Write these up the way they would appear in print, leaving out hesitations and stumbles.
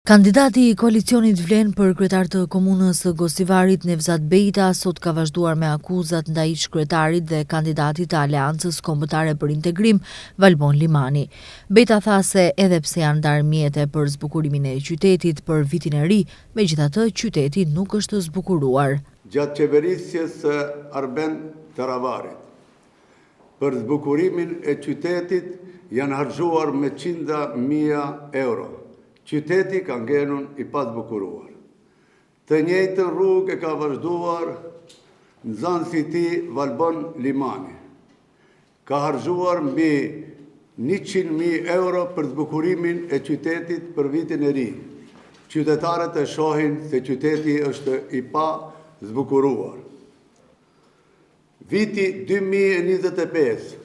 Kandidati i koalicionit Vlen për kryetar të komunës së Gosivarit Nevzat Bejta sot ka vazhduar me akuzat ndaj ish-kryetarit dhe kandidatit të Aleancës Kombëtare për Integrim, Valbon Limani. Bejta tha se edhe pse janë ndarë mjete për zbukurimin e qytetit për vitin e ri, megjithatë qyteti nuk është zbukuruar. Gjatë qeverisjes së Arben Taravarit, për zbukurimin e qytetit janë harxuar me qindra mijë euro. Qyteti ka ngenun i pazbukuruar. Të njëjtën rrugë e ka vazhduar nxënësi i tij Valbon Limani. Ka harxuar mbi 100.000 euro për zbukurimin e qytetit për vitin e ri. Qytetarët e shohin se qyteti është i pa zbukuruar. Viti 2025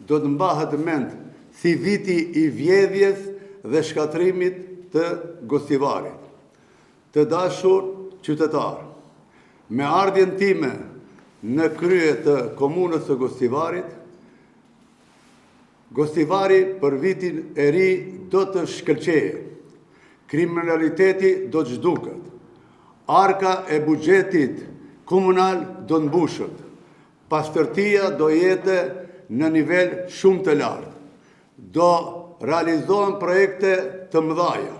do të mbahet mend si viti i vjedhjes dhe shkatrimit të Gosivarit. Të dashur qytetar, me ardhjen time në krye të komunës së Gosivarit, Gosivari për vitin e ri do të shkëlqejë, kriminaliteti do të zhduket, arka e buxhetit komunal do të mbushet, pastërtia do jetë në nivel shumë të lartë, do realizohen projekte të mëdhaja,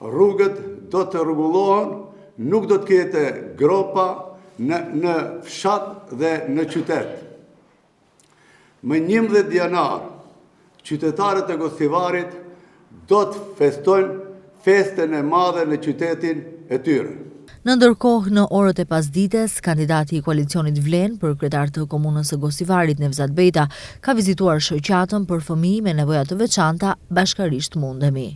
rrugët do të rregullohen, nuk do të ketë gropa në fshat dhe në qytet. Më 11 janar, qytetarët e Gosivarit do të festojnë festën e madhe në qytetin e tyre. Në ndërkohë, në orët e pasdites, kandidati i koalicionit Vlen për kryetar të komunës së Gosivarit Nevzat Bejta ka vizituar shoqatën për fëmijë me nevoja të veçanta Bashkarisht Mundemi.